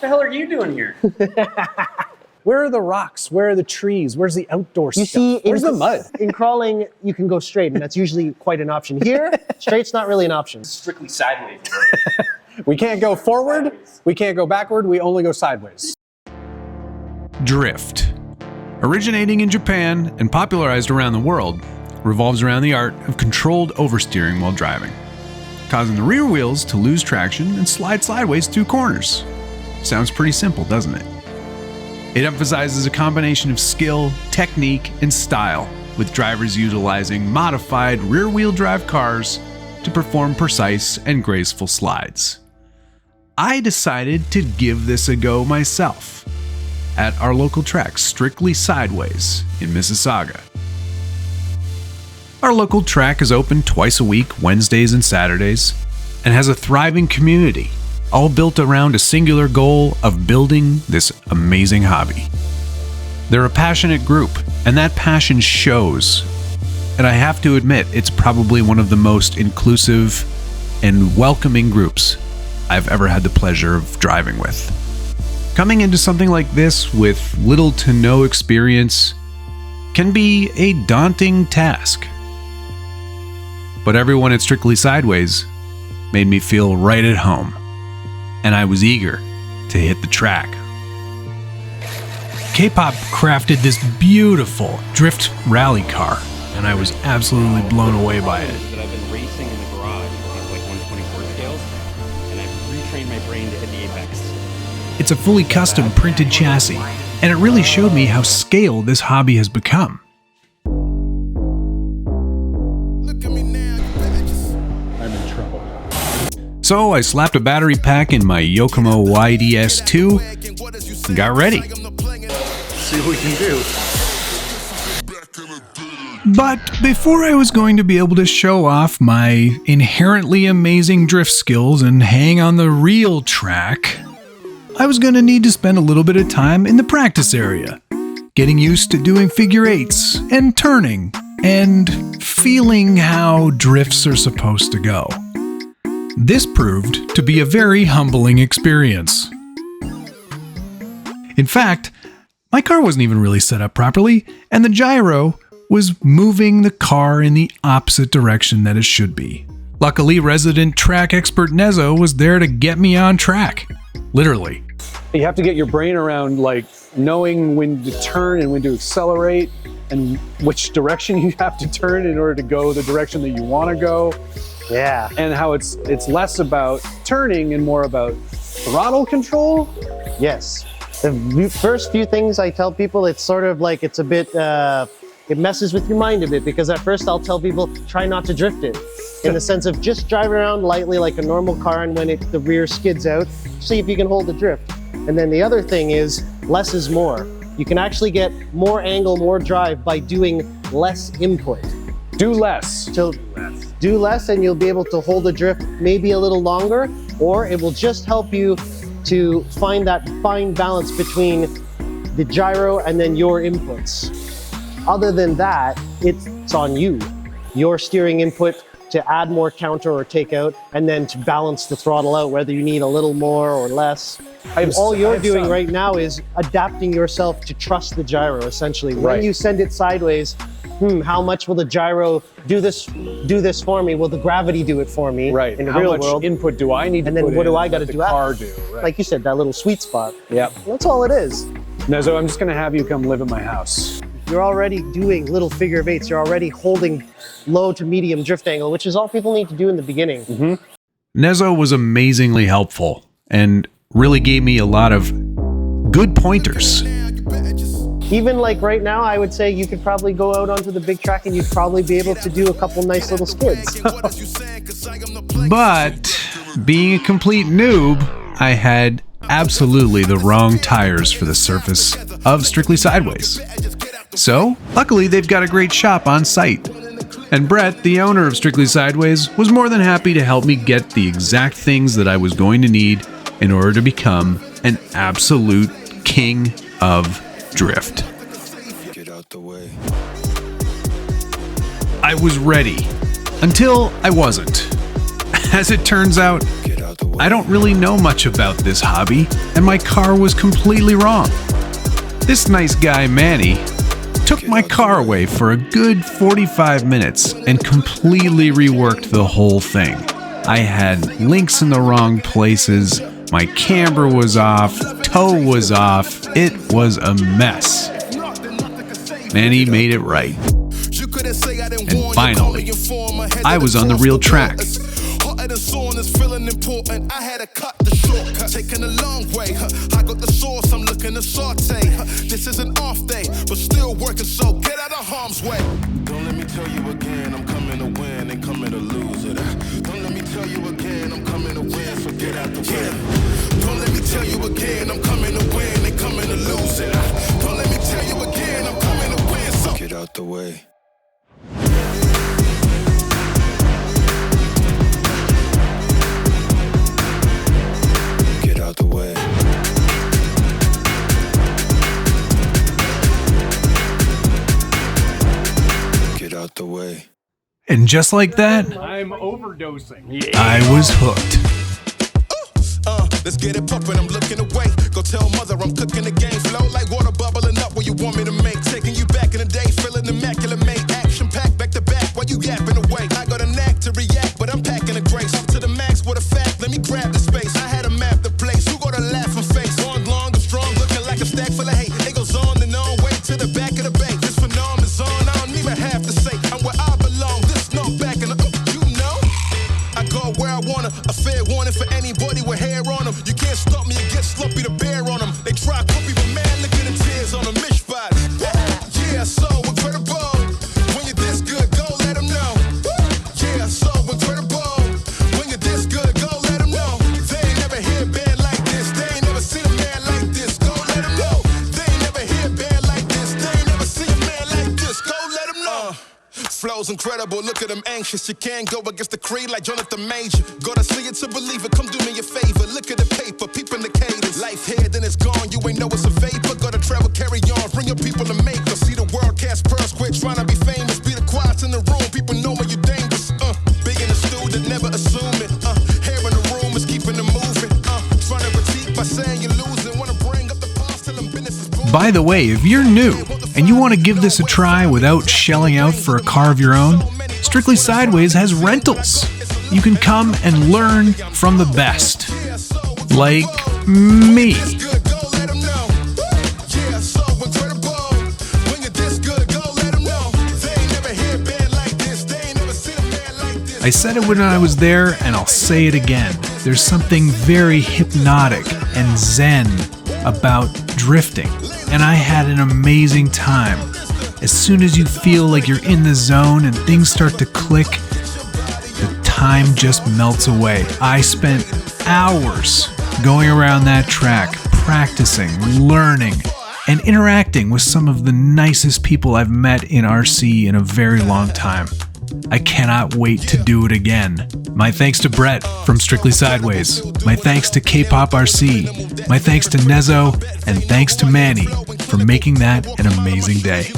the hell are you doing here? Where are the rocks? Where are the trees? Where's the outdoor stuff? Where's the mud? In crawling, you can go straight, and that's usually quite an option. Here, straight's not really an option. Strictly sideways. We can't go forward, we can't go backward, we only go sideways. Drift. Originating in Japan and popularized around the world, revolves around the art of controlled oversteering while driving, causing the rear wheels to lose traction and slide sideways through corners. Sounds pretty simple, doesn't it? It emphasizes a combination of skill, technique, and style, with drivers utilizing modified rear-wheel drive cars to perform precise and graceful slides. I decided to give this a go myself at our local track, Strickly Sidewayz in Mississauga. Our local track is open twice a week, Wednesdays and Saturdays, and has a thriving community, all built around a singular goal of building this amazing hobby. They're a passionate group, and that passion shows. And I have to admit, it's probably one of the most inclusive and welcoming groups I've ever had the pleasure of driving with. Coming into something like this with little to no experience can be a daunting task. But everyone at Strickly Sidewayz made me feel right at home, and I was eager to hit the track. K-pop crafted this beautiful drift rally car, and I was absolutely blown away by it. That I've been racing in the garage with these like 124 scales, and I've retrained my brain to hit the apex. It's a fully custom printed chassis, and it really showed me how scaled this hobby has become. I'm in trouble. So I slapped a battery pack in my Yokomo YDS2 and got ready. See what we can do. But before I was going to be able to show off my inherently amazing drift skills and hang on the real track, I was going to need to spend a little bit of time in the practice area, getting used to doing figure eights and turning and feeling how drifts are supposed to go. This proved to be a very humbling experience. In fact, my car wasn't even really set up properly, and the gyro was moving the car in the opposite direction that it should be. Luckily, resident track expert Nezzo was there to get me on track. Literally. You have to get your brain around like knowing when to turn and when to accelerate and which direction you have to turn in order to go the direction that you want to go. Yeah. And how it's less about turning and more about throttle control. Yes. The first few things I tell people, it's sort of like it's a bit, it messes with your mind a bit, because at first I'll tell people, try not to drift it. In the sense of just drive around lightly like a normal car, and when the rear skids out, see if you can hold the drift. And then the other thing is, less is more. You can actually get more angle, more drive by doing less input. Do less. So do less and you'll be able to hold the drift maybe a little longer, or it will just help you to find that fine balance between the gyro and then your inputs. Other than that, it's on you. Your steering input to add more counter or take out, and then to balance the throttle out, whether you need a little more or less. All you're doing right now is adapting yourself to trust the gyro, essentially. When you send it sideways, how much will the gyro do this for me? Will the gravity do it for me? Right. In the how real much world? input do I need to And then put what in do I got to that do the car after? do? Right. Like you said, that little sweet spot. Yep. That's all it is. Nezzo, I'm just going to have you come live at my house. You're already doing little figure of eights. You're already holding low to medium drift angle, which is all people need to do in the beginning. Nezzo was amazingly helpful and really gave me a lot of good pointers. Even like right now, I would say you could probably go out onto the big track and you'd probably be able to do a couple nice little skids. But being a complete noob, I had absolutely the wrong tires for the surface of Strickly Sidewayz. So, luckily they've got a great shop on site. And Brett, the owner of Strickly Sidewayz, was more than happy to help me get the exact things that I was going to need in order to become an absolute king of drift. I was ready, until I wasn't. As it turns out, I don't really know much about this hobby, and my car was completely wrong. This nice guy, Manny, took my car away for a good 45 minutes and completely reworked the whole thing. I had links in the wrong places, my camber was off, tow was off, it was a mess. Manny made it right. And finally, I was on the real track. Feeling important, I had to cut the shortcut, taking a long way. I got the sauce, I'm looking to saute. This is an off day, but still working, so get out of harm's way. Don't let me tell you again, I'm coming to win and coming to lose it. Don't let me tell you again, I'm coming to win, so get out the way. Don't let me tell you again, I'm coming to win and coming to lose it. Don't let me tell you again, I'm coming to win, so get out the way. Out the way. Get out the way. And just like that, I'm overdosing. I was hooked. Let's get it poppin', I'm looking away. Go tell mother I'm cooking the game. Flow like water bubbling up where you want me to make. Taking you back in the day, feeling immaculate, mate. Action packed back to back while you yapping away. I got a knack to react, but I'm packing a grace. Up to the max with a fact, let me grab the space. I had to map the place, who got a laughing face? On long and strong, looking like a stack full of hate. It goes on and on, way to the back of the bank. This phenomenon's on, I don't even have to say. I'm where I belong, this no back in the, you know. I go where I wanna, a fair warning for anybody with hair on them. You can't stop me, you get sloppy to bear on them. They try copy, but man, look at the tears on them. Mishpat, yeah, so incredible. When you're this good, go let them know. Yeah, so incredible. When you're this good, go let them know. They ain't never hear a band like this. They ain't never seen a man like this. Go let them know. They ain't never hear a band like this. They ain't never seen a man like this. Go let them know. Flow's incredible, look at them anxious. You can't go against the creed like Jonathan Major. Gotta see it to believe it, come do me a favor. Look at the paper, peeping the cadence. Life here, then it's gone, you ain't know it's a vapor. Gotta travel, carry on, bring your people to make us. See the world cast pearls, quit trying to be famous. Be the quiet in the room, people know when you're dangerous. Big in the student, never assume it. Hair in the room is keeping the moving. Trying to critique by saying you're losing. Wanna bring up the past, tell them business is booming. By the way, if you're new and you want to give this a try without shelling out for a car of your own, Strickly Sidewayz has rentals. You can come and learn from the best. Like me. I said it when I was there, and I'll say it again. There's something very hypnotic and zen about drifting, and I had an amazing time. As soon as you feel like you're in the zone and things start to click, the time just melts away. I spent hours going around that track, practicing, learning, and interacting with some of the nicest people I've met in RC in a very long time. I cannot wait to do it again. My thanks to Brett from Strickly Sidewayz. My thanks to K-Pop RC. My thanks to Nezo, and thanks to Manny for making that an amazing day.